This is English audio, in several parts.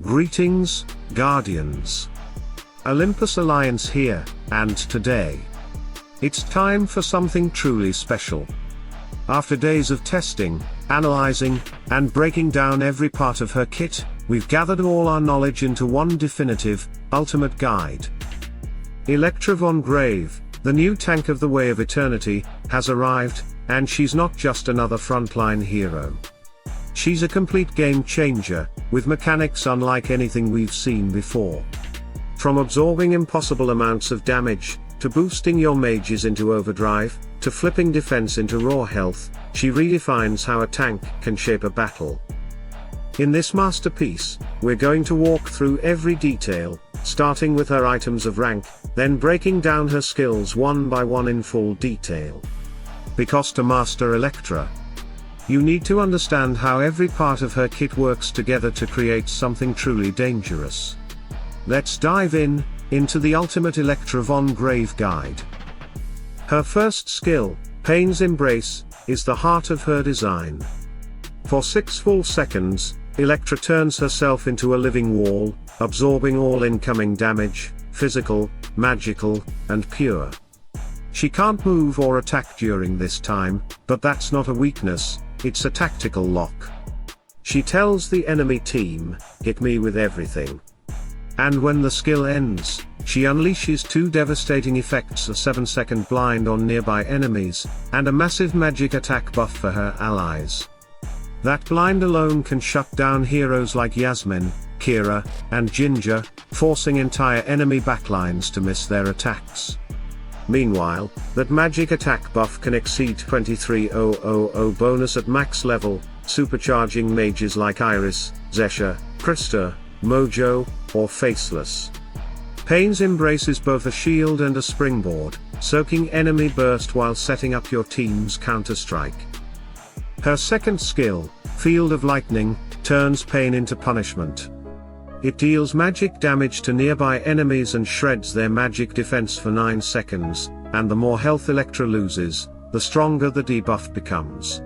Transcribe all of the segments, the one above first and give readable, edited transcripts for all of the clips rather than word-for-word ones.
Greetings, Guardians. Olympus Alliance here, and today, it's time for something truly special. After days of testing, analyzing, and breaking down every part of her kit, we've gathered all our knowledge into one definitive, ultimate guide. Electra von Grave, the new tank of the Way of Eternity, has arrived, and she's not just another frontline hero. She's a complete game changer, with mechanics unlike anything we've seen before. From absorbing impossible amounts of damage, to boosting your mages into overdrive, to flipping defense into raw health, she redefines how a tank can shape a battle. In this masterpiece, we're going to walk through every detail, starting with her items of rank, then breaking down her skills one by one in full detail. Because to master Electra, you need to understand how every part of her kit works together to create something truly dangerous. Let's dive into the ultimate Electra von Grave guide. Her first skill, Pain's Embrace, is the heart of her design. For 6 full seconds, Electra turns herself into a living wall, absorbing all incoming damage, physical, magical, and pure. She can't move or attack during this time, but that's not a weakness, it's a tactical lock. She tells the enemy team, "Hit me with everything." And when the skill ends, she unleashes 2 devastating effects: a 7-second blind on nearby enemies, and a massive magic attack buff for her allies. That blind alone can shut down heroes like Yasmin, Kira, and Ginger, forcing entire enemy backlines to miss their attacks. Meanwhile, that magic attack buff can exceed 23,000 bonus at max level, supercharging mages like Iris, Zesha, Krista, Mojo, or Faceless. Pain's Embrace is both a shield and a springboard, soaking enemy burst while setting up your team's counter-strike. Her second skill, Field of Lightning, turns pain into punishment. It deals magic damage to nearby enemies and shreds their magic defense for 9 seconds, and the more health Electra loses, the stronger the debuff becomes.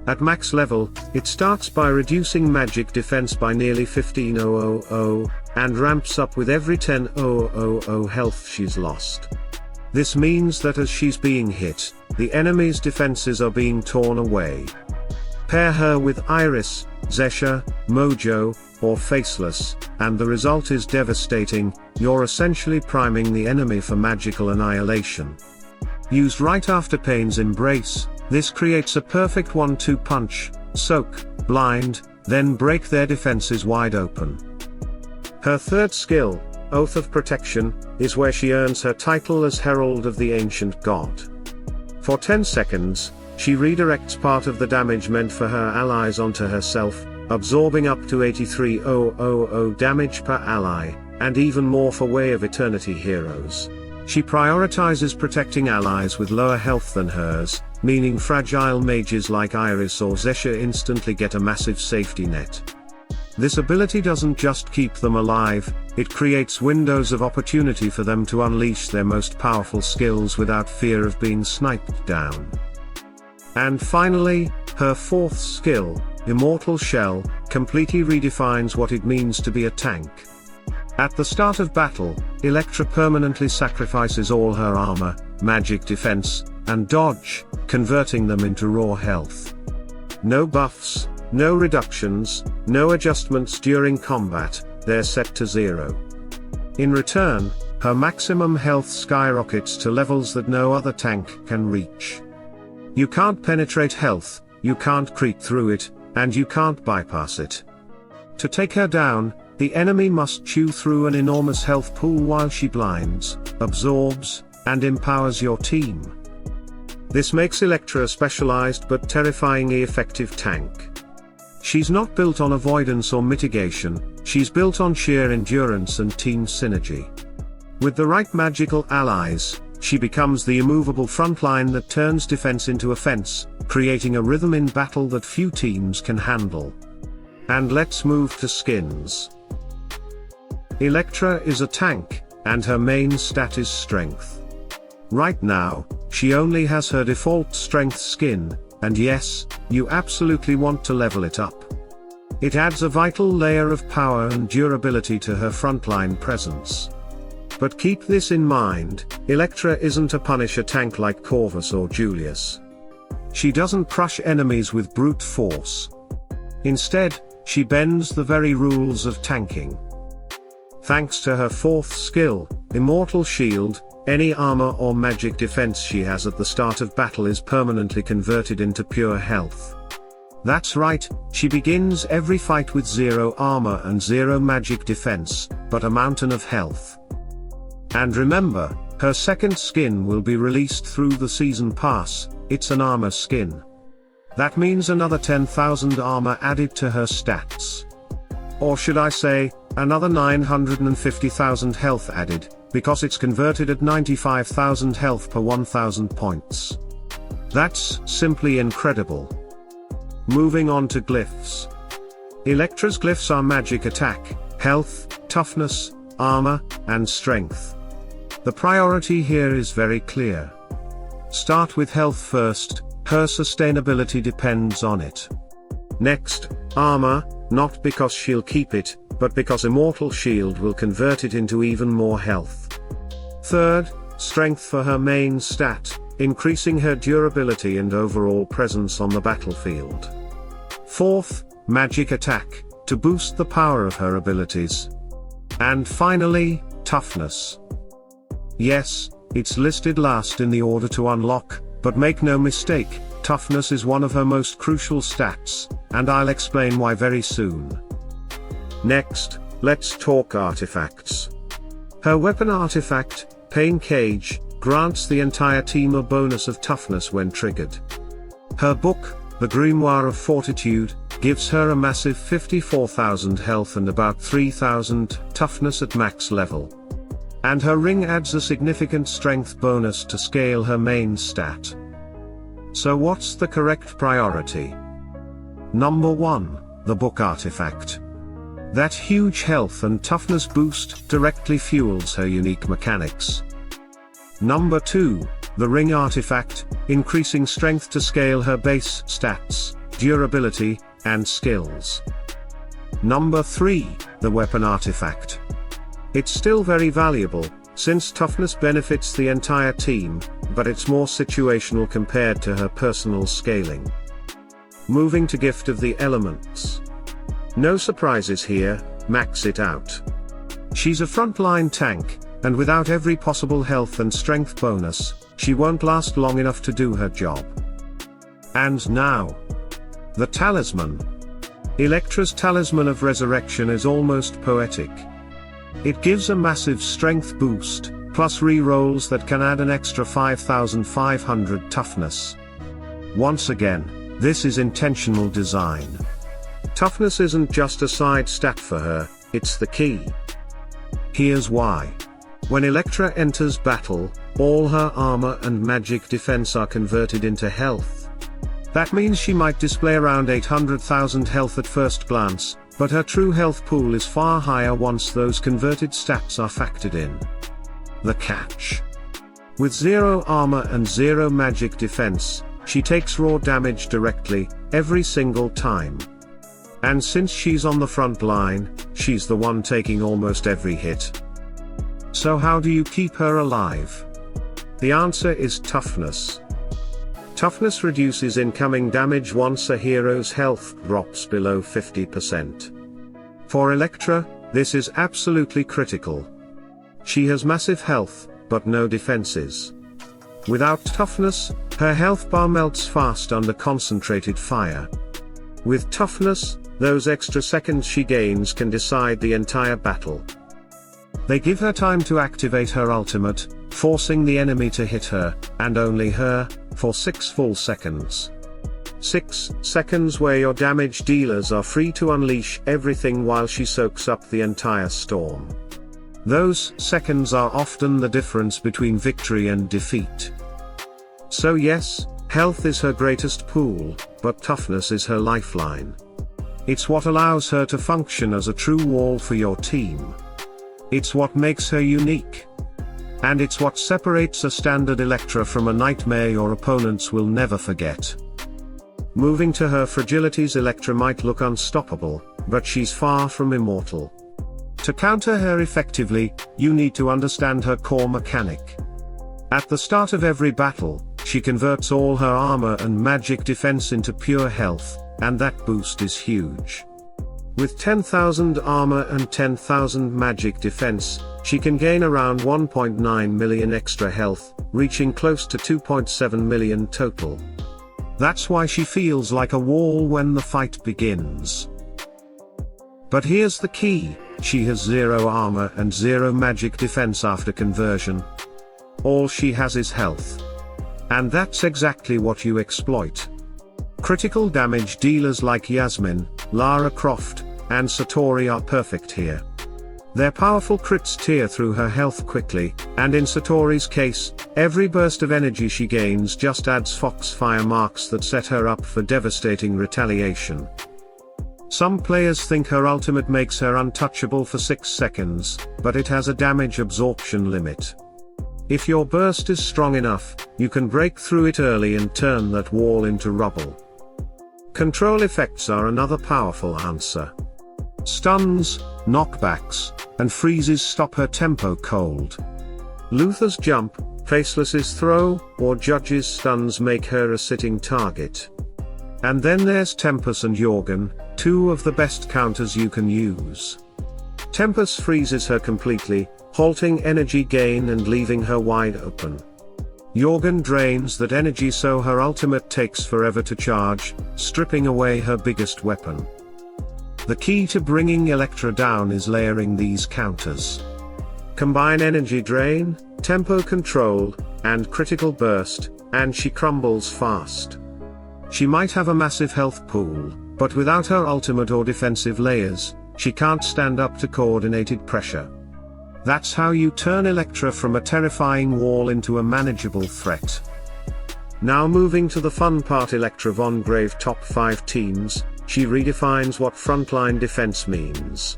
At max level, it starts by reducing magic defense by nearly 15,000, and ramps up with every 10,000 health she's lost. This means that as she's being hit, the enemy's defenses are being torn away. Pair her with Iris, Zesha, Mojo, or Faceless, and the result is devastating. You're essentially priming the enemy for magical annihilation. Used right after Pain's Embrace, this creates a perfect 1-2 punch: soak, blind, then break their defenses wide open. Her third skill, Oath of Protection, is where she earns her title as Herald of the Ancient God. For 10 seconds, she redirects part of the damage meant for her allies onto herself, absorbing up to 83,000 damage per ally, and even more for Way of Eternity heroes. She prioritizes protecting allies with lower health than hers, meaning fragile mages like Iris or Zesha instantly get a massive safety net. This ability doesn't just keep them alive, it creates windows of opportunity for them to unleash their most powerful skills without fear of being sniped down. And finally, her fourth skill, Immortal Shell, completely redefines what it means to be a tank. At the start of battle, Electra permanently sacrifices all her armor, magic defense, and dodge, converting them into raw health. No buffs, no reductions, no adjustments during combat, they're set to 0. In return, her maximum health skyrockets to levels that no other tank can reach. You can't penetrate health, you can't creep through it, and you can't bypass it. To take her down, the enemy must chew through an enormous health pool while she blinds, absorbs, and empowers your team. This makes Electra a specialized but terrifyingly effective tank. She's not built on avoidance or mitigation, she's built on sheer endurance and team synergy. With the right magical allies, she becomes the immovable frontline that turns defense into offense, creating a rhythm in battle that few teams can handle. And let's move to skins. Electra is a tank, and her main stat is strength. Right now, she only has her default strength skin, and yes, you absolutely want to level it up. It adds a vital layer of power and durability to her frontline presence. But keep this in mind, Electra isn't a Punisher tank like Corvus or Julius. She doesn't crush enemies with brute force. Instead, she bends the very rules of tanking. Thanks to her fourth skill, Immortal Shield, any armor or magic defense she has at the start of battle is permanently converted into pure health. That's right, she begins every fight with 0 armor and 0 magic defense, but a mountain of health. And remember, her second skin will be released through the season pass. It's an armor skin. That means another 10,000 armor added to her stats. Or should I say, another 950,000 health added, because it's converted at 95,000 health per 1,000 points. That's simply incredible. Moving on to Glyphs. Electra's Glyphs are magic attack, health, toughness, armor, and strength. The priority here is very clear. Start with health first, her sustainability depends on it. Next, armor, not because she'll keep it, but because Immortal Shield will convert it into even more health. Third, strength for her main stat, increasing her durability and overall presence on the battlefield. Fourth, magic attack, to boost the power of her abilities. And finally, toughness. Yes, it's listed last in the order to unlock, but make no mistake, toughness is one of her most crucial stats, and I'll explain why very soon. Next, let's talk artifacts. Her weapon artifact, Pain Cage, grants the entire team a bonus of toughness when triggered. Her book, The Grimoire of Fortitude, gives her a massive 54,000 health and about 3,000 toughness at max level. And her ring adds a significant strength bonus to scale her main stat. So what's the correct priority? Number 1, the book artifact. That huge health and toughness boost directly fuels her unique mechanics. Number 2, the ring artifact, increasing strength to scale her base stats, durability, and skills. Number 3, the weapon artifact. It's still very valuable, since toughness benefits the entire team, but it's more situational compared to her personal scaling. Moving to Gift of the Elements. No surprises here, max it out. She's a frontline tank, and without every possible health and strength bonus, she won't last long enough to do her job. And now, the Talisman. Electra's Talisman of Resurrection is almost poetic. It gives a massive strength boost, plus re-rolls that can add an extra 5,500 toughness. Once again, this is intentional design. Toughness isn't just a side stat for her, it's the key. Here's why. When Electra enters battle, all her armor and magic defense are converted into health. That means she might display around 800,000 health at first glance, but her true health pool is far higher once those converted stats are factored in. The catch. With 0 armor and 0 magic defense, she takes raw damage directly, every single time. And since she's on the front line, she's the one taking almost every hit. So how do you keep her alive? The answer is toughness. Toughness reduces incoming damage once a hero's health drops below 50%. For Electra, this is absolutely critical. She has massive health, but no defenses. Without toughness, her health bar melts fast under concentrated fire. With toughness, those extra seconds she gains can decide the entire battle. They give her time to activate her ultimate, forcing the enemy to hit her, and only her, for 6 full seconds. 6 seconds where your damage dealers are free to unleash everything while she soaks up the entire storm. Those seconds are often the difference between victory and defeat. So yes, health is her greatest pool, but toughness is her lifeline. It's what allows her to function as a true wall for your team. It's what makes her unique. And it's what separates a standard Electra from a nightmare your opponents will never forget. moving to her fragilities. Electra might look unstoppable, but she's far from immortal. To counter her effectively, you need to understand her core mechanic. At the start of every battle, she converts all her armor and magic defense into pure health, and that boost is huge. With 10,000 armor and 10,000 magic defense, she can gain around 1.9 million extra health, reaching close to 2.7 million total. That's why she feels like a wall when the fight begins. But here's the key, she has 0 armor and 0 magic defense after conversion. All she has is health. And that's exactly what you exploit. Critical damage dealers like Yasmin, Lara Croft, and Satori are perfect here. Their powerful crits tear through her health quickly, and in Satori's case, every burst of energy she gains just adds foxfire marks that set her up for devastating retaliation. Some players think her ultimate makes her untouchable for 6 seconds, but it has a damage absorption limit. If your burst is strong enough, you can break through it early and turn that wall into rubble. Control effects are another powerful answer. Stuns, knockbacks, and freezes stop her tempo cold. Luther's jump, Faceless's throw, or Judge's stuns make her a sitting target. And then there's Tempest and Jorgen, 2 of the best counters you can use. Tempest freezes her completely, halting energy gain and leaving her wide open. Jorgen drains that energy so her ultimate takes forever to charge, stripping away her biggest weapon. The key to bringing Electra down is layering these counters. Combine energy drain, tempo control, and critical burst, and she crumbles fast. She might have a massive health pool, but without her ultimate or defensive layers, she can't stand up to coordinated pressure. That's how you turn Electra from a terrifying wall into a manageable threat. Now moving to the fun part, Electra von Grave top 5 teams, she redefines what frontline defense means.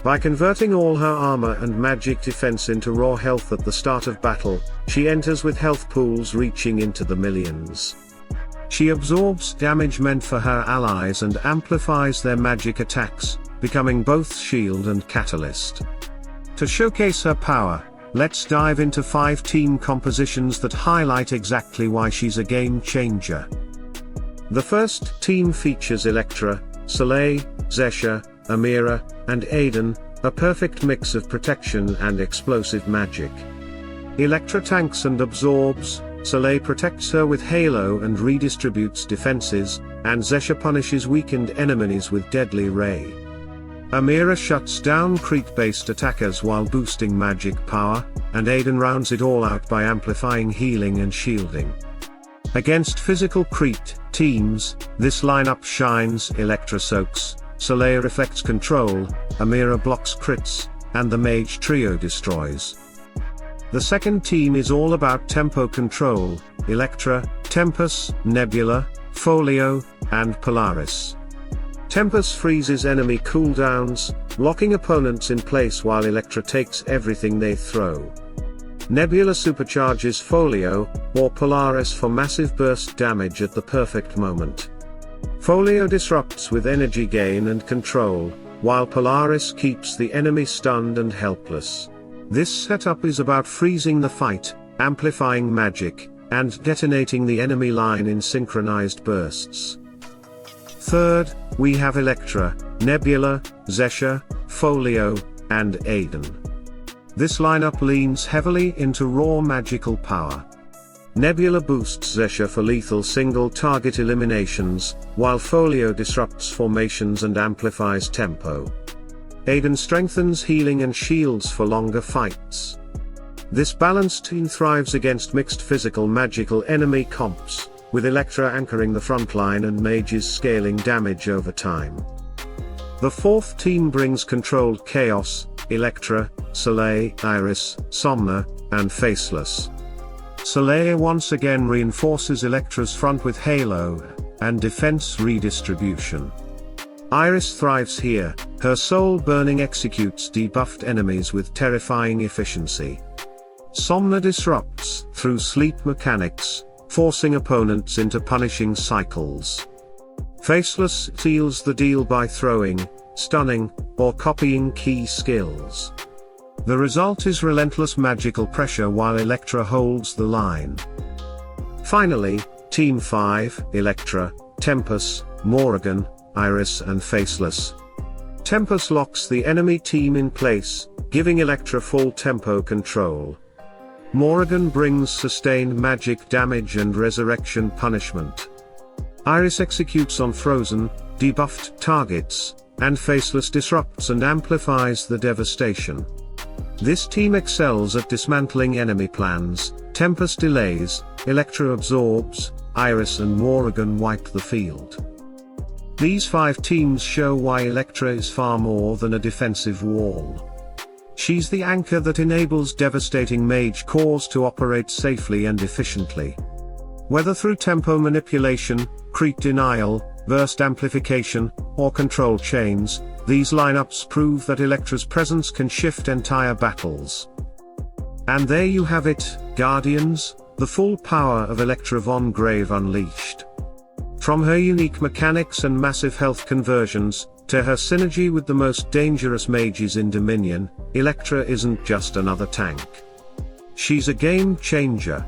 By converting all her armor and magic defense into raw health at the start of battle, she enters with health pools reaching into the millions. She absorbs damage meant for her allies and amplifies their magic attacks, becoming both shield and catalyst. To showcase her power, let's dive into 5 team compositions that highlight exactly why she's a game changer. The first team features Electra, Soleil, Zesha, Amira, and Aiden, a perfect mix of protection and explosive magic. Electra tanks and absorbs, Soleil protects her with Halo and redistributes defenses, and Zesha punishes weakened enemies with Deadly Ray. Amira shuts down creep-based attackers while boosting magic power, and Aiden rounds it all out by amplifying healing and shielding. Against physical creep teams, this lineup shines. Electra soaks, Soleil reflects control, Amira blocks crits, and the mage trio destroys. The second team is all about tempo control, Electra, Tempest, Nebula, Folio, and Polaris. Tempest freezes enemy cooldowns, locking opponents in place while Electra takes everything they throw. Nebula supercharges Folio, or Polaris for massive burst damage at the perfect moment. Folio disrupts with energy gain and control, while Polaris keeps the enemy stunned and helpless. This setup is about freezing the fight, amplifying magic, and detonating the enemy line in synchronized bursts. Third, we have Electra, Nebula, Zesha, Folio, and Aiden. This lineup leans heavily into raw magical power. Nebula boosts Zesha for lethal single-target eliminations, while Folio disrupts formations and amplifies tempo. Aiden strengthens healing and shields for longer fights. This balanced team thrives against mixed physical magical enemy comps, with Electra anchoring the frontline and mages scaling damage over time. The fourth team brings controlled chaos, Electra, Soleil, Iris, Somna, and Faceless. Soleil once again reinforces Electra's front with Halo and defense redistribution. Iris thrives here, her soul burning executes debuffed enemies with terrifying efficiency. Somna disrupts through sleep mechanics, forcing opponents into punishing cycles. Faceless seals the deal by throwing, stunning, or copying key skills. The result is relentless magical pressure while Electra holds the line. Finally, Team 5, Electra, Tempest, Morrigan, Iris and Faceless. Tempest locks the enemy team in place, giving Electra full tempo control. Morrigan brings sustained magic damage and resurrection punishment. Iris executes on frozen, debuffed targets, and Faceless disrupts and amplifies the devastation. This team excels at dismantling enemy plans. Tempest delays, Electra absorbs, Iris and Morrigan wipe the field. These 5 teams show why Electra is far more than a defensive wall. She's the anchor that enables devastating mage cores to operate safely and efficiently. Whether through tempo manipulation, creep denial, burst amplification, or control chains, these lineups prove that Electra's presence can shift entire battles. And there you have it, Guardians, the full power of Electra von Grave unleashed. From her unique mechanics and massive health conversions, to her synergy with the most dangerous mages in Dominion, Electra isn't just another tank. She's a game changer.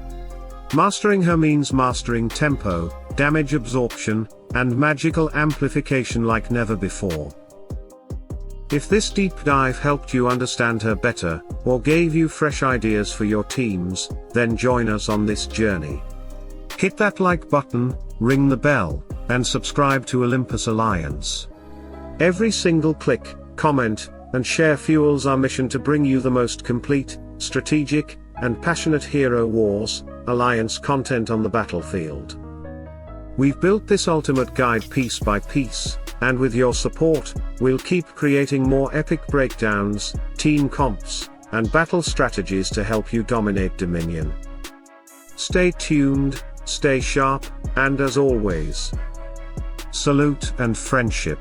Mastering her means mastering tempo, damage absorption, and magical amplification like never before. If this deep dive helped you understand her better, or gave you fresh ideas for your teams, then join us on this journey. Hit that like button, ring the bell, and subscribe to Olympus Alliance. Every single click, comment, and share fuels our mission to bring you the most complete, strategic, and passionate Hero Wars Alliance content on the battlefield. We've built this ultimate guide piece by piece, and with your support, we'll keep creating more epic breakdowns, team comps, and battle strategies to help you dominate Dominion. Stay tuned, stay sharp, and as always, salute and friendship.